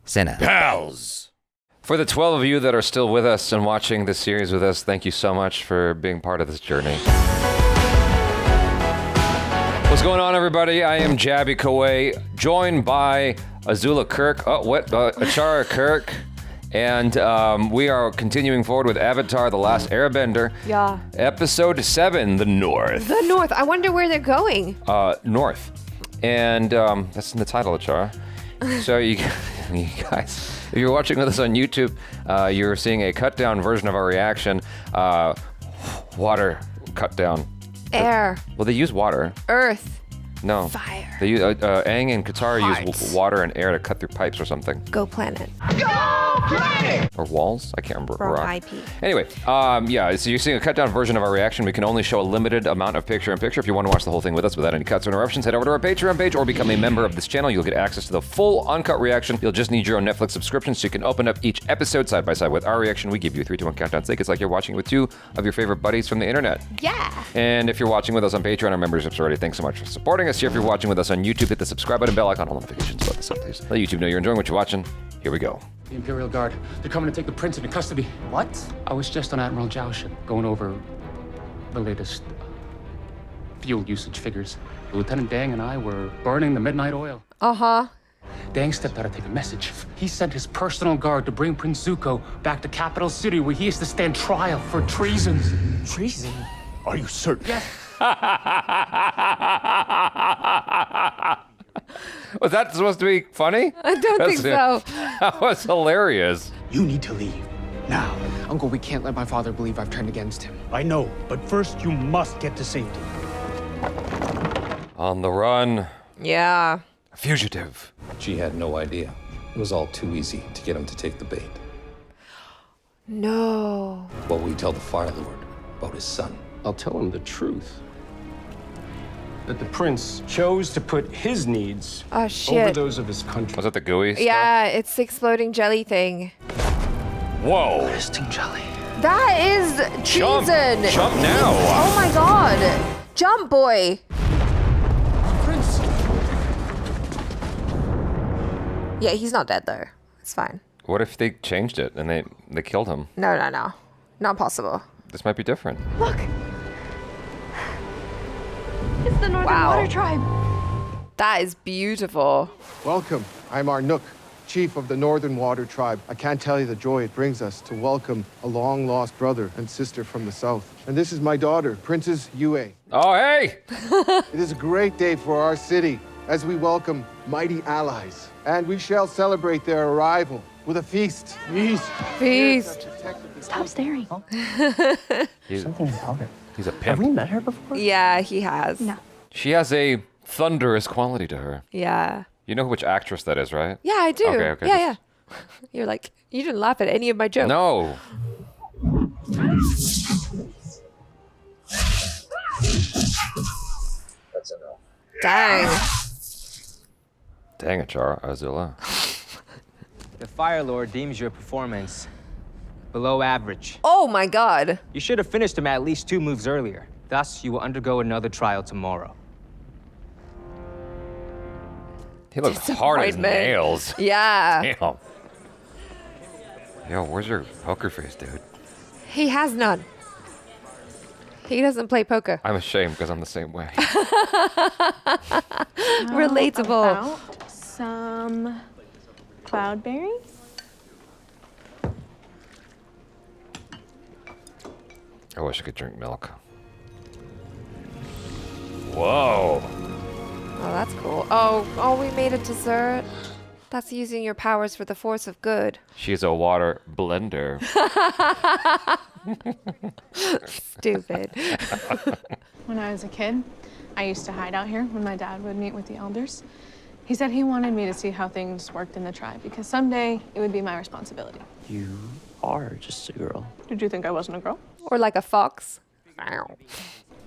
Senna. Pals! For the 12 of you that are still with us and watching this series with us, thank you so much for being part of this journey. What's going on, everybody? I am Jabby Kawai, joined by Azula Kirk. Achara Kirk. And we are continuing forward with Avatar: The Last Airbender. Yeah. Episode 7, The North. The North. I wonder where they're going. North. And that's in the title, Achara. So you guys, if you're watching with us on YouTube, you're seeing a cut-down version of our reaction. Water cut down. Air. Well, they use water. Earth. No. Fire. They use, Aang and Katara Hearts. use water and air to cut through pipes or something. Go planet. Or walls? I can't remember. Wrong IP. Anyway, so you're seeing a cut-down version of our reaction. We can only show a limited amount of picture-in-picture. If you want to watch the whole thing with us without any cuts or interruptions, head over to our Patreon page or become a member of this channel. You'll get access to the full uncut reaction. You'll just need your own Netflix subscription so you can open up each episode side by side with our reaction. We give you a 3, 2, 1 countdown. It's like you're watching it with 2 of your favorite buddies from the internet. Yeah. And if you're watching with us on Patreon, our memberships already, thanks so much for supporting us here. If you're watching with us on YouTube, hit the subscribe button, bell icon, all notifications about this up, please. Let YouTube know you're enjoying what you're watching. Here we go. The Imperial Guard, they're coming to take the prince into custody. What? I was just on Admiral Zhao ship, going over the latest fuel usage figures. Lieutenant Dang and I were burning the midnight oil. Uh-huh. Dang stepped out to take a message. He sent his personal guard to bring Prince Zuko back to Capital City, where he is to stand trial for treason. Treason? Are you certain? Yes. Was that supposed to be funny? I don't think so. That was hilarious. You need to leave. Now. Uncle, we can't let my father believe I've turned against him. I know, but first you must get to safety. On the run. Yeah. A fugitive. She had no idea. It was all too easy to get him to take the bait. No. What will you tell the Fire Lord about his son? I'll tell him the truth. That the prince chose to put his needs Oh, over shit. those of his country. Was that the gooey stuff? Yeah, it's the exploding jelly thing. Whoa. Resting jelly. That is Jump. treason. Jump now. Oh my god. Jump, boy. Prince! Yeah, he's not dead though. It's fine. What if they changed it and they killed him? No. Not possible. This might be different. Look! It's the Northern Wow. Water Tribe. That is beautiful. Welcome. I'm Arnook, chief of the Northern Water Tribe. I can't tell you the joy it brings us to welcome a long-lost brother and sister from the south. And this is my daughter, Princess Yue. Oh, hey! It is a great day for our city as we welcome mighty allies. And we shall celebrate their arrival with a feast. Feast. Stop staring. Something about her. He's a Have we pimp. met her before? Yeah, he has. No. She has a thunderous quality to her. Yeah. You know which actress that is, right? Yeah, I do. Okay, Yeah. You're like, you didn't laugh at any of my jokes. No. That's enough. Dang. Dang it, Azula. The Fire Lord deems your performance below average. Oh my god. You should have finished him at least 2 moves earlier. Thus, you will undergo another trial tomorrow. He looks hard as Disappointment. nails. Yeah. Damn. Yo, where's your poker face, dude? He has none. He doesn't play poker. I'm ashamed because I'm the same way. Relatable. About some cloudberries? I wish I could drink milk. Whoa. Oh, that's cool. Oh, we made a dessert. That's using your powers for the force of good. She's a water blender. Stupid. When I was a kid, I used to hide out here when my dad would meet with the elders. He said he wanted me to see how things worked in the tribe because someday it would be my responsibility. You are just a girl. Did you think I wasn't a girl? Or like a fox.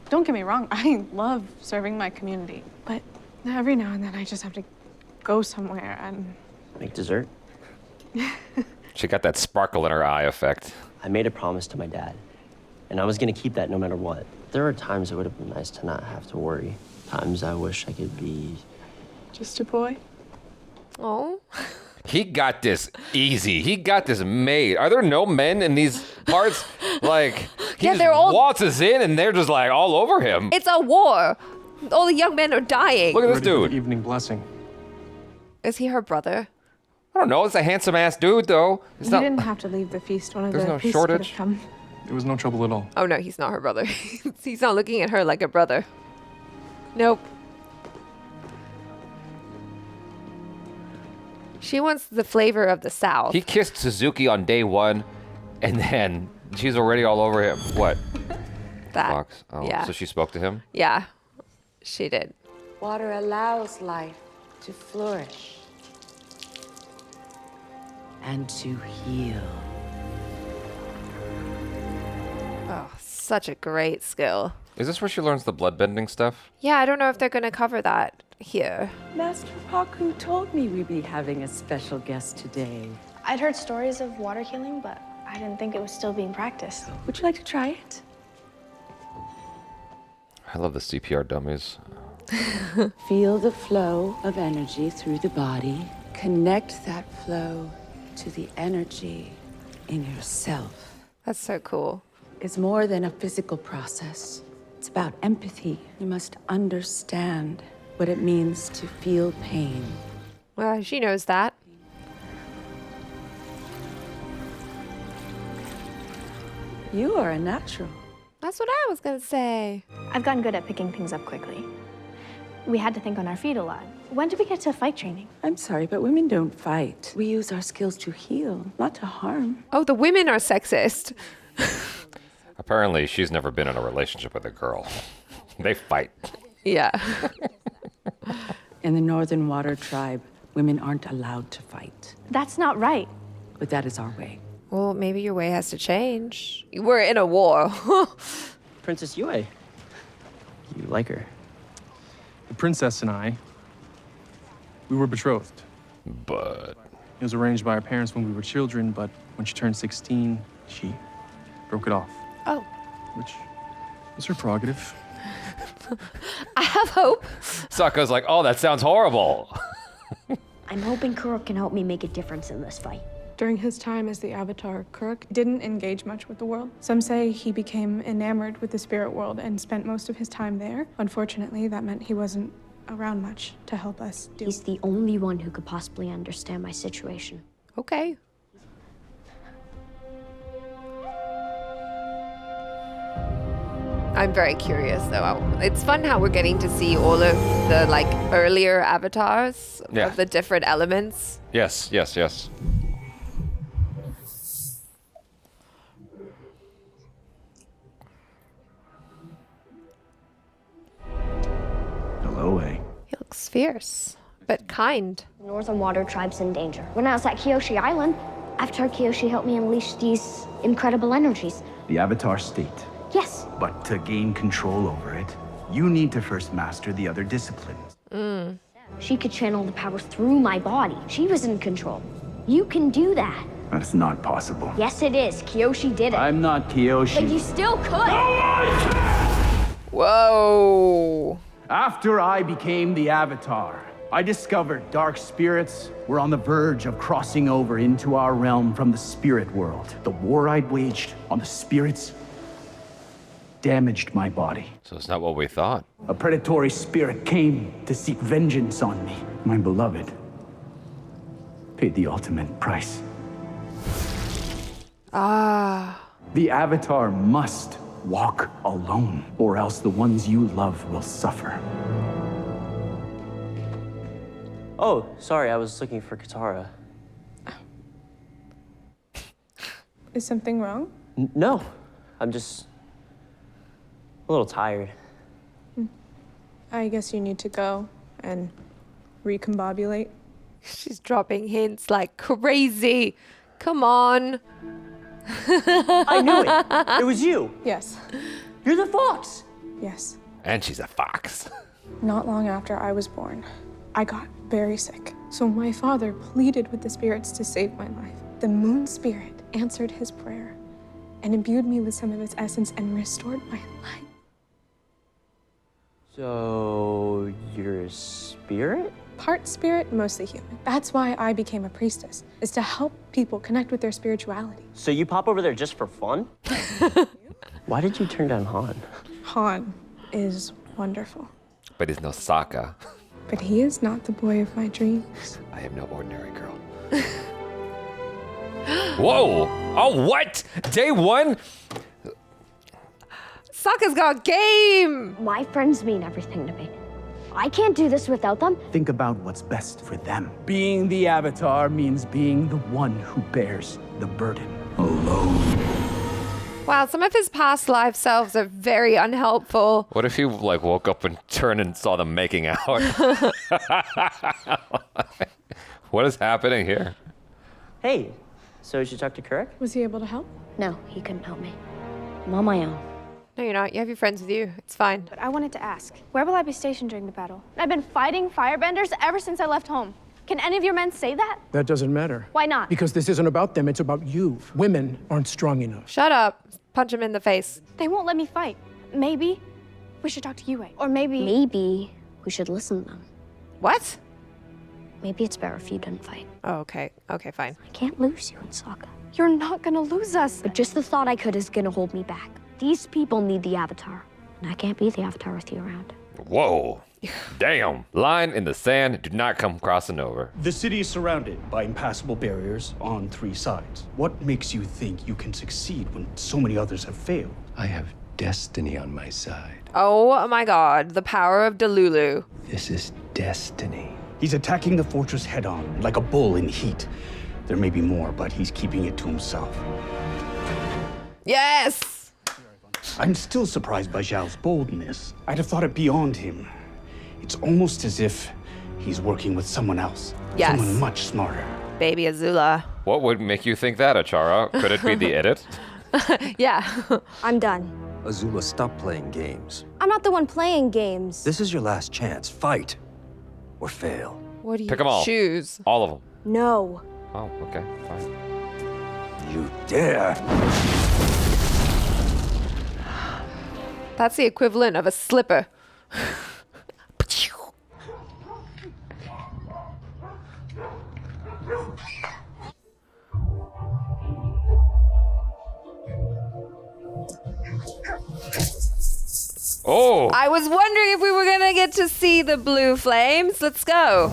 Don't get me wrong, I love serving my community, but every now and then I just have to go somewhere and... Make dessert? She got that sparkle in her eye effect. I made a promise to my dad, and I was gonna keep that no matter what. There are times it would have been nice to not have to worry. Times I wish I could be... Just a boy? Oh. He got this easy. He got this made. Are there no men in these parts? Like, he Yeah, just they're all- waltzes in and they're just like all over him. It's a war. All the young men are dying. Look at this Ready for the dude. evening blessing. Is he her brother? I don't know. It's a handsome ass dude, though. It's You not. didn't have to leave the feast. One of There's the no priests shortage. could have come. There was no trouble at all. Oh no, he's not her brother. He's not looking at her like a brother. Nope. She wants the flavor of the South. He kissed Suzuki on day 1, and then she's already all over him. What? that. Fox. Oh, Yeah. so she spoke to him? Yeah, she did. Water allows life to flourish and to heal. Oh, such a great skill. Is this where she learns the bloodbending stuff? Yeah, I don't know if they're gonna cover that here. Master Haku told me we'd be having a special guest today. I'd heard stories of water healing, but I didn't think it was still being practiced. Would you like to try it? I love the CPR dummies. Feel the flow of energy through the body. Connect that flow to the energy in yourself. That's so cool. It's more than a physical process. It's about empathy. You must understand what it means to feel pain. Well, she knows that. You are a natural. That's what I was gonna say. I've gotten good at picking things up quickly. We had to think on our feet a lot. When did we get to fight training? I'm sorry, but women don't fight. We use our skills to heal, not to harm. Oh, the women are sexist. Apparently, she's never been in a relationship with a girl. They fight. Yeah. In the Northern Water Tribe, women aren't allowed to fight. That's not right. But that is our way. Well, maybe your way has to change. We're in a war. Princess Yue. You like her? The princess and I, we were betrothed. But It was arranged by our parents when we were children, but when she turned 16, she broke it off. Oh. Which was her prerogative. I have hope. Sokka's like, oh, that sounds horrible. I'm hoping Korra can help me make a difference in this fight. During his time as the Avatar, Kuruk didn't engage much with the world. Some say he became enamored with the spirit world and spent most of his time there. Unfortunately, that meant he wasn't around much to help us deal. He's the only one who could possibly understand my situation. Okay. I'm very curious though. It's fun how we're getting to see all of the like earlier avatars Yeah. of the different elements. Yes, yes, yes. Hello, Aang. He looks fierce, but kind. The Northern Water Tribe's in danger. When I was at Kyoshi Island, after Kyoshi helped me unleash these incredible energies. The Avatar state. Yes. But to gain control over it, you need to first master the other disciplines. She could channel the powers through my body. She was in control. You can do that. That's not possible. Yes, it is. Kyoshi did it. I'm not Kyoshi. But you still could. Whoa. After I became the Avatar, I discovered dark spirits were on the verge of crossing over into our realm from the spirit world. The war I'd waged on the spirits damaged my body. So it's not what we thought. A predatory spirit came to seek vengeance on me. My beloved paid the ultimate price. Ah. The Avatar must walk alone, or else the ones you love will suffer. Oh, sorry, I was looking for Katara. Is something wrong? No, I'm just a little tired. I guess you need to go and recombobulate. She's dropping hints like crazy. Come on. I knew it. It was you. Yes. You're the fox. Yes. And she's a fox. Not long after I was born, I got very sick. So my father pleaded with the spirits to save my life. The moon spirit answered his prayer and imbued me with some of its essence and restored my life. So, you're a spirit? part spirit, mostly human. That's why I became a priestess, is to help people connect with their spirituality. So you pop over there just for fun? Why did you turn down Han? Han is wonderful, But he's no Sokka. but he is not the boy of my dreams. I am no ordinary girl. Whoa! Oh, what? Day one? Sokka's got game! My friends mean everything to me. I can't do this without them. Think about what's best for them. Being the Avatar means being the one who bears the burden alone. Wow, some of his past life selves are very unhelpful. What if you like woke up and turned and saw them making out? What is happening here? Hey, so did you talk to Kurek? Was he able to help? No, he couldn't help me. I'm on my own. No, you're not. You have your friends with you. It's fine. But I wanted to ask, where will I be stationed during the battle? I've been fighting firebenders ever since I left home. Can any of your men say that? That doesn't matter. Why not? Because this isn't about them, it's about you. Women aren't strong enough. Shut up. Punch him in the face. They won't let me fight. Maybe we should talk to Yue. Or maybe... Maybe we should listen to them. What? Maybe it's better if you didn't fight. Oh, okay. Okay, fine. I can't lose you and Sokka. You're not gonna lose us. But just the thought I could is gonna hold me back. These people need the Avatar, and I can't be the Avatar with you around. Whoa. Damn. Line in the sand. Do not come crossing over. The city is surrounded by impassable barriers on 3 sides. What makes you think you can succeed when so many others have failed? I have destiny on my side. Oh my god. The power of Delulu. This is destiny. He's attacking the fortress head-on, like a bull in heat. There may be more, but he's keeping it to himself. Yes! I'm still surprised by Zhao's boldness. I'd have thought it beyond him. It's almost as if he's working with someone else. Yes. Someone much smarter. Baby Azula. What would make you think that, Achara? Could it be the edit? Yeah. I'm done. Azula, stop playing games. I'm not the one playing games. This is your last chance. Fight or fail. What do you Pick them all. choose? All of them. No. Oh, okay. Fine. You dare. That's the equivalent of a slipper. Oh! I was wondering if we were gonna get to see the blue flames. Let's go.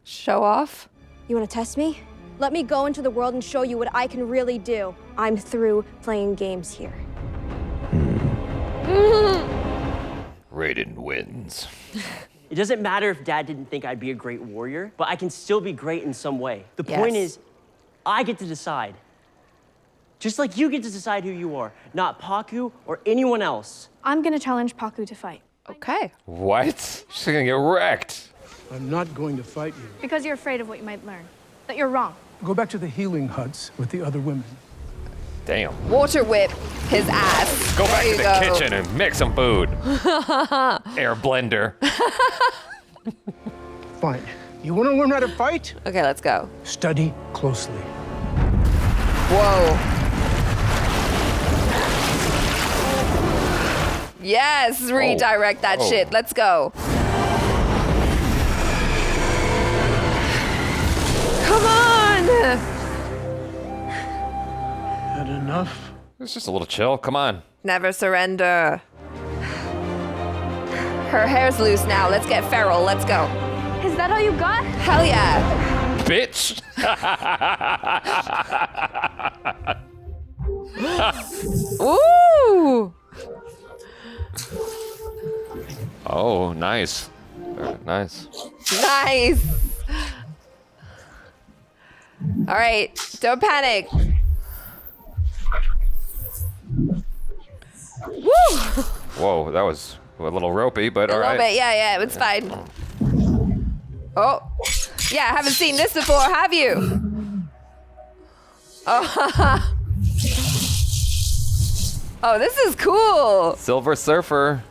Show off. You want to test me? Let me go into the world and show you what I can really do. I'm through playing games here. Raiden wins. It doesn't matter if Dad didn't think I'd be a great warrior, but I can still be great in some way. The point is, I get to decide. Just like you get to decide who you are, not Paku or anyone else. I'm gonna challenge Paku to fight. Okay. What? She's gonna get wrecked. I'm not going to fight you. Because you're afraid of what you might learn. That you're wrong. Go back to the healing huts with the other women. Damn. Water whip his ass. Go back There to the you go. kitchen and make some food. Air blender. Fine. You want to learn how to fight? Okay, let's go. Study closely. Whoa. Yes, redirect that shit. Let's go. Come on! Had enough? It's just a little chill. Come on. Never surrender. Her hair's loose now. Let's get feral. Let's go. Is that all you got? Hell yeah. Bitch. Ooh! Oh, nice. Very nice. Nice. All right, don't panic. Woo! Whoa, that was a little ropey, but all A right. little bit, yeah, it's fine. Oh, yeah, I haven't seen this before, have you? Oh, oh, this is cool. Silver Surfer.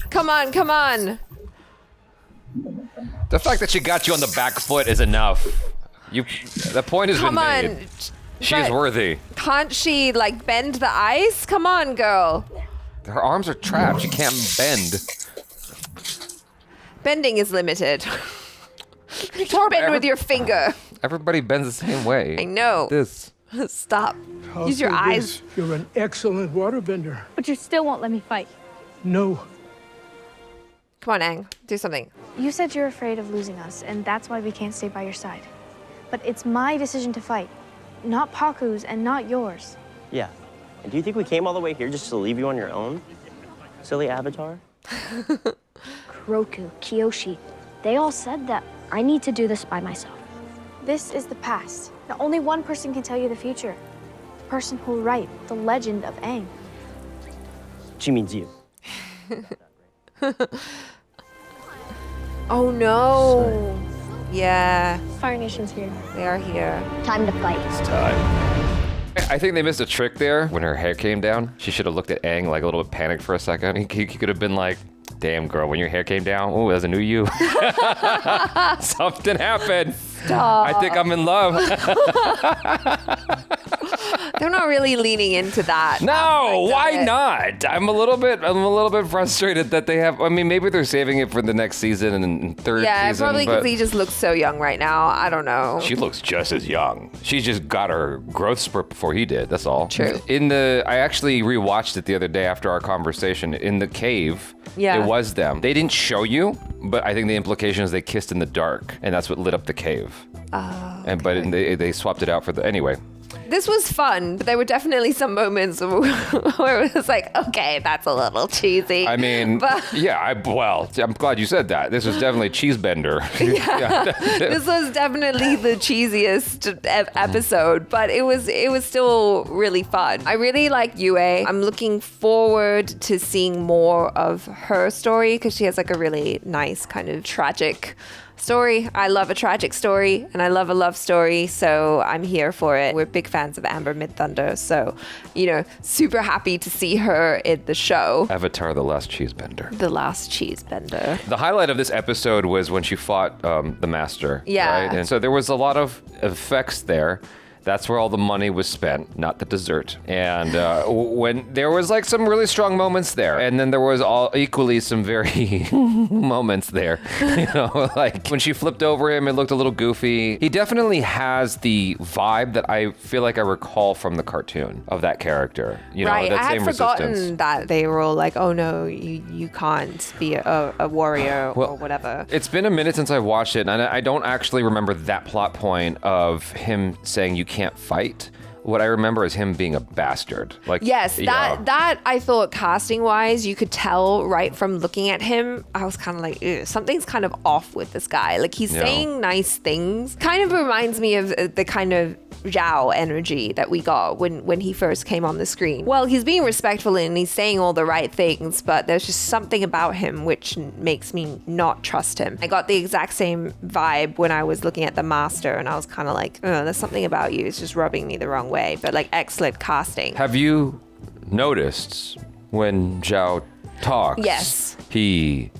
Come on, come on. The fact that she got you on the back foot is enough. The point has Come been on. made. She's But- worthy. Can't she, like, bend the ice? Come on, girl. Her arms are trapped. She can't bend. Bending is limited. Or bend with your finger. Everybody bends the same way. I know. This. Stop. Use your eyes. You're an excellent waterbender. But you still won't let me fight. No. Come on, Aang. Do something. You said you're afraid of losing us, and that's why we can't stay by your side. But it's my decision to fight, not Paku's and not yours. Yeah. And do you think we came all the way here just to leave you on your own? Silly Avatar? Roku, Kyoshi, they all said that I need to do this by myself. This is the past. Now, only one person can tell you the future. The person who will write the legend of Aang. She means you. Oh no. Yeah. Fire Nation's here. They are here. Time to fight. It's time. I think they missed a trick there when her hair came down. She should have looked at Aang like a little bit panicked for a second. He could have been like, damn, girl, when your hair came down, oh, there's a new you. Something happened. Stop. I think I'm in love. They're not really leaning into that. No, why not? I'm a little bit frustrated that they have. I mean, maybe they're saving it for the next season and third Yeah, season. probably because but he just looks so young right now. I don't know. she looks just as young. She just got her growth spurt before he did. That's all. True. I actually rewatched it the other day after our conversation. In the cave, Yeah. it was them. They didn't show you, but I think the implication is they kissed in the dark, and that's what lit up the cave. Oh. But they swapped it out for the anyway. This was fun, but there were definitely some moments where it was like, okay, that's a little cheesy. I mean, But- yeah. I'm glad you said that. This was definitely Cheesebender. This was definitely the cheesiest episode, but it was still really fun. I really like Yue. I'm looking forward to seeing more of her story because she has like a really nice kind of tragic story. I love a tragic story and I love a love story, so I'm here for it. We're big fans of Amber Midthunder, so, super happy to see her in the show. Avatar: The Last Cheesebender. The Last Cheesebender. The highlight of this episode was when she fought the Master. Yeah. Right? And so there was a lot of effects there. That's where all the money was spent, not the dessert. And when there was like some really strong moments there, and then there was equally some very moments there. Like when she flipped over him, it looked a little goofy. He definitely has the vibe that I feel like I recall from the cartoon of that character. Right, that I had same forgotten resistance. that they were all like, oh no, you can't be a warrior or whatever. It's been a minute since I watched it, and I don't actually remember that plot point of him saying you can't fight. What I remember is him being a bastard. Like, Yes, yeah. that I thought casting wise, you could tell right from looking at him. I was kind of like, ew, something's kind of off with this guy. Like he's Yeah. saying nice things. Kind of reminds me of the kind of Zhao energy that we got when he first came on the screen. Well, he's being respectful and he's saying all the right things, but there's just something about him which makes me not trust him. I got the exact same vibe when I was looking at the Master, and I was kind of like, oh, there's something about you. It's just rubbing me the wrong way. But like, excellent casting. Have you noticed when Zhao talks? Yes. He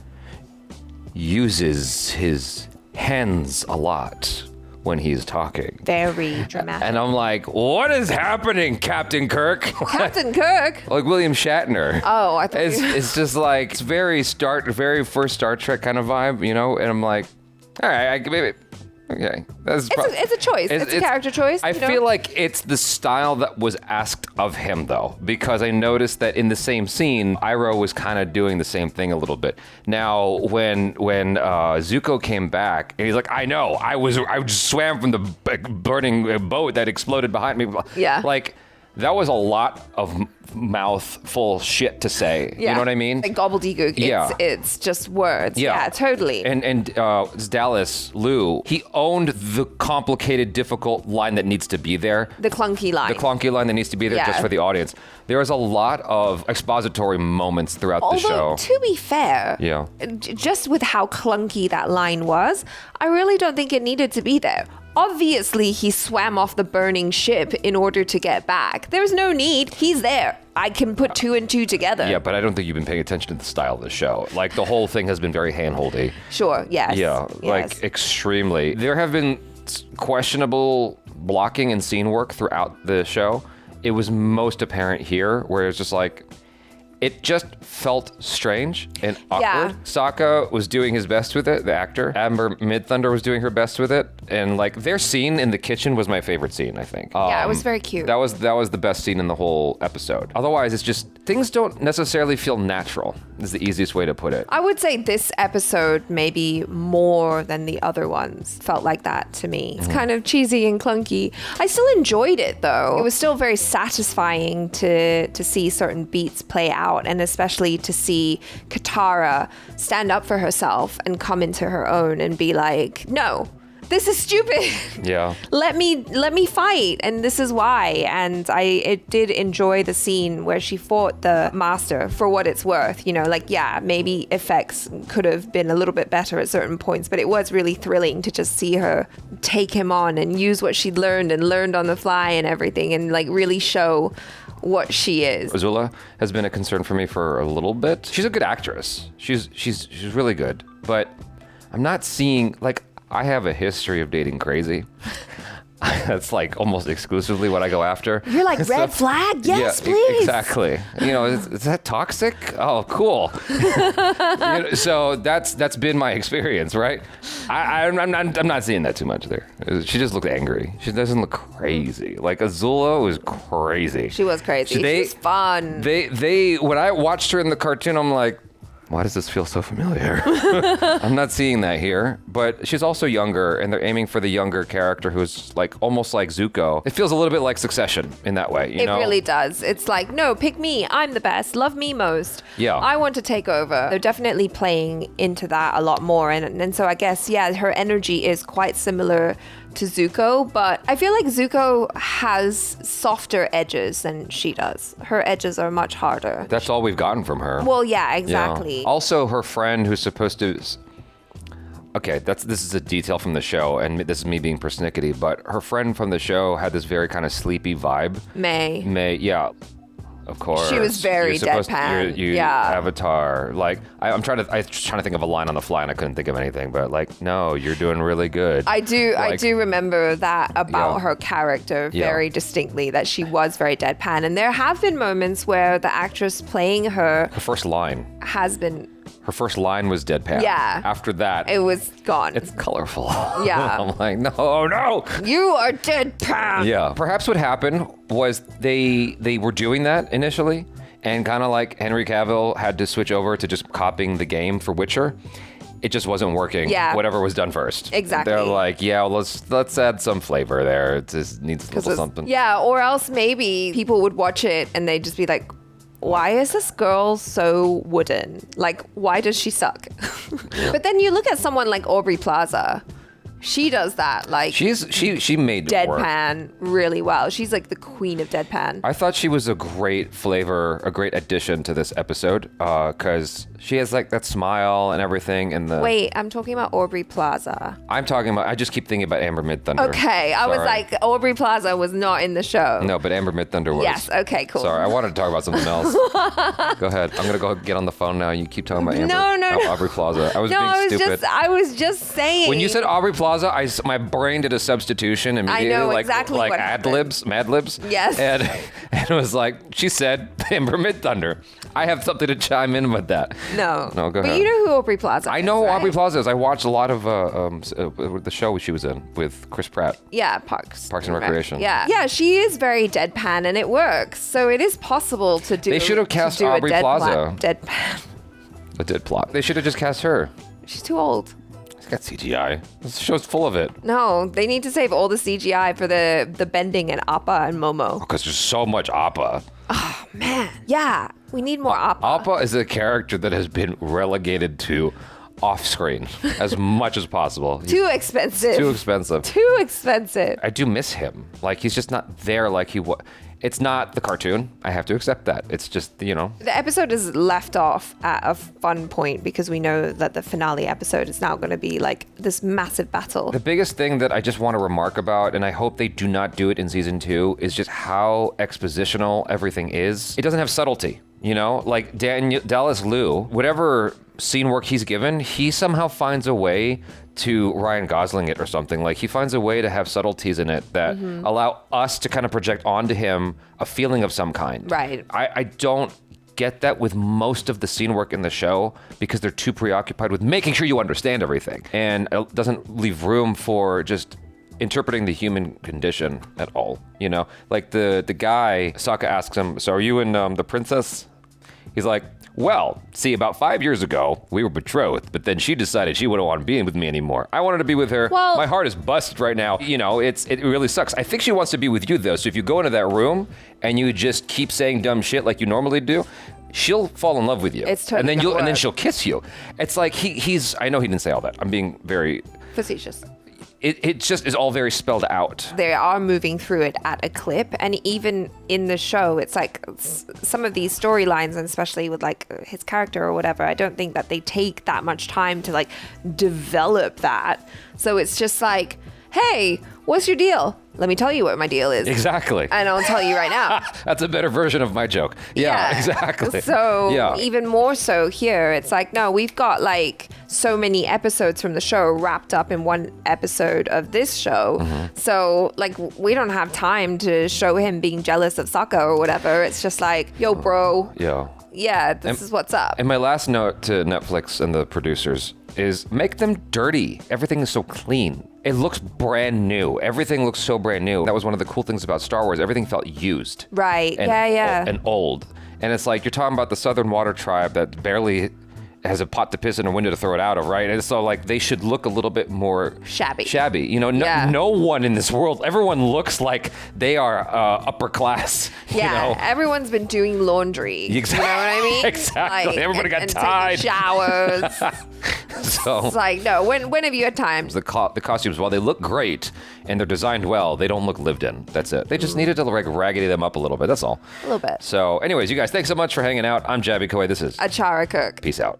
uses his hands a lot when he's talking. Very dramatic. And I'm like, what is happening, Captain Kirk? Captain Kirk? Like William Shatner. Oh, I thought It's just like, it's very first Star Trek kind of vibe, And I'm like, all right, maybe. Okay, It's a choice. It's a character choice. I feel like it's the style that was asked of him, though, because I noticed that in the same scene, Iroh was kind of doing the same thing a little bit. Now, when Zuko came back, and he's like, I know, I just swam from the burning boat that exploded behind me. Yeah. Like, that was a lot of mouthful shit to say. Yeah. You know what I mean? Like gobbledygook. Yeah. It's just words. Yeah. Yeah, totally. And Dallas Liu, he owned the complicated, difficult line that needs to be there. The clunky line. The clunky line that needs to be there Yeah. just for the audience. There is a lot of expository moments throughout the show. Although, to be fair, Yeah. just with how clunky that line was, I really don't think it needed to be there. Obviously, he swam off the burning ship in order to get back. There's no need. He's there. I can put two and two together. Yeah, but I don't think you've been paying attention to the style of the show. Like, the whole thing has been very handholdy. Sure, yes. Yeah, yes. like extremely. There have been questionable blocking and scene work throughout the show, it was most apparent here, where it's just like, it just felt strange and awkward. Yeah. Sokka was doing his best with it, the actor. Amber Midthunder was doing her best with it. And like their scene in the kitchen was my favorite scene, I think. Yeah, it was very cute. That was the best scene in the whole episode. Otherwise, it's just, things don't necessarily feel natural, is the easiest way to put it. I would say this episode, maybe more than the other ones, felt like that to me. It's kind of cheesy and clunky. I still enjoyed it though. It was still very satisfying to see certain beats play out, and especially to see Katara stand up for herself and come into her own and be like, no, this is stupid. Yeah. Let me fight, and this is why. And I did enjoy the scene where she fought the master for what it's worth. You know, like, yeah, maybe effects could have been a little bit better at certain points, but it was really thrilling to just see her take him on and use what she'd learned on the fly and everything, and like really show what she is. Azula has been a concern for me for a little bit. She's a good actress. She's really good, but I'm not seeing, like, I have a history of dating crazy. That's like almost exclusively what I go after. You're like, red flag? Yes, please. Exactly. You know, is that toxic? Oh, cool. So that's been my experience, right? I'm not seeing that too much there. She just looked angry. She doesn't look crazy. Like Azula was crazy. She was crazy. She's fun. When I watched her in the cartoon, I'm like, why does this feel so familiar? I'm not seeing that here, but she's also younger, and they're aiming for the younger character who's like almost like Zuko. It feels a little bit like Succession in that way, you know? It really does. It's like, no, pick me. I'm the best. Love me most. Yeah. I want to take over. They're definitely playing into that a lot more, and so I guess, yeah, her energy is quite similar to Zuko, but I feel like Zuko has softer edges than she does. Her edges are much harder. That's all we've gotten from her. Well, yeah, exactly. Yeah. Also, her friend who's supposed to... Okay, this is a detail from the show, and this is me being persnickety, but her friend from the show had this very kind of sleepy vibe. May, yeah. Of course. She was very deadpan. Yeah. Avatar. Like, I was trying to think of a line on the fly and I couldn't think of anything, but like, no, you're doing really good. I do remember that about her character very distinctly, that she was very deadpan. And there have been moments where the actress playing her first line has been... Her first line was deadpan. Yeah. After that, it was gone. It's colorful. Yeah. I'm like, no. You are deadpan. Yeah. Perhaps what happened was they were doing that initially, and kind of like Henry Cavill had to switch over to just copying the game for Witcher. It just wasn't working. Yeah. Whatever was done first. Exactly. They're like, yeah, well, let's add some flavor there. It just needs a little something. Yeah. Or else maybe people would watch it and they'd just be like, why is this girl so wooden? Like, why does she suck? But then you look at someone like Aubrey Plaza. She does that. Like, she made it work. deadpan really well. She's like the queen of deadpan. I thought she was a great flavor, a great addition to this episode, because she has like that smile and everything. And the Wait, I'm talking about Aubrey Plaza. I'm talking about. I just keep thinking about Amber Midthunder. Okay, I was like, Aubrey Plaza was not in the show. No, but Amber Midthunder was. Yes. Okay. Cool. Sorry, I wanted to talk about something else. Go ahead. I'm gonna go get on the phone now. You keep talking about Amber. No. Aubrey Plaza. I was no, being stupid. I was just saying. When you said Aubrey Plaza, my brain did a substitution immediately. I know like, exactly like what ad libs, Mad Libs. Yes. And it was like, she said Amber Midthunder. I have something to chime in with that. No, go ahead. But you know who Aubrey Plaza is, I know who right? Aubrey Plaza is. I watched a lot of the show she was in with Chris Pratt. Yeah, Parks and Recreation. Yeah, she is very deadpan and it works. So it is possible to do. They should have cast Aubrey Plaza. Deadpan. A dead plot. They should have just cast her. She's too old. It's got CGI. This show's full of it. No, they need to save all the CGI for the bending and Appa and Momo. Because there's so much Appa. Oh, man. Yeah, we need more Appa. Appa is a character that has been relegated to off-screen as much as possible. Too expensive. Too expensive. Too expensive. I do miss him. Like, he's just not there like he was. It's not the cartoon. I have to accept that. It's just, you know. The episode is left off at a fun point because we know that the finale episode is now going to be like this massive battle. The biggest thing that I just want to remark about, and I hope they do not do it in season 2, is just how expositional everything is. It doesn't have subtlety, you know? Like Dallas Liu, whatever scene work he's given, he somehow finds a way to Ryan Gosling it or something. Like, he finds a way to have subtleties in it that allow us to kind of project onto him a feeling of some kind. Right. I don't get that with most of the scene work in the show because they're too preoccupied with making sure you understand everything, and it doesn't leave room for just interpreting the human condition at all. You know, like the guy, Sokka asks him, so are you and the princess? He's like, well, see, about 5 years ago, we were betrothed, but then she decided she wouldn't want to be with me anymore. I wanted to be with her. Well, my heart is busted right now. You know, it really sucks. I think she wants to be with you, though. So if you go into that room and you just keep saying dumb shit like you normally do, she'll fall in love with you. It's totally and then she'll kiss you. It's like he's. I know he didn't say all that. I'm being very facetious. It just is all very spelled out. They are moving through it at a clip, and even in the show, it's like some of these storylines, and especially with like his character or whatever, I don't think that they take that much time to like develop that. So it's just like, hey, what's your deal? Let me tell you what my deal is. Exactly. And I'll tell you right now. That's a better version of my joke. Yeah. Exactly. So even more so here, it's like, no, we've got like so many episodes from the show wrapped up in one episode of this show. So like we don't have time to show him being jealous of Sokka or whatever. It's just like, yo, bro. Yeah, this is what's up. And my last note to Netflix and the producers is make them dirty. Everything is so clean. It looks brand new. Everything looks so brand new. That was one of the cool things about Star Wars. Everything felt used. Right. And old. And it's like you're talking about the Southern Water Tribe that barely has a pot to piss and a window to throw it out of, right? And so like they should look a little bit more shabby. You know, no one in this world, everyone looks like they are upper class. Yeah, you know? Everyone's been doing laundry. Exactly. You know what I mean? Exactly. Like, Everybody got and tied. taking showers. So it's like, no, when have you had time? The costumes, while they look great and they're designed well, they don't look lived in. That's it. They just needed to like raggedy them up a little bit. That's all. A little bit. So anyways, you guys, thanks so much for hanging out. I'm Jabby Koi. This is Achara Cook. Peace out.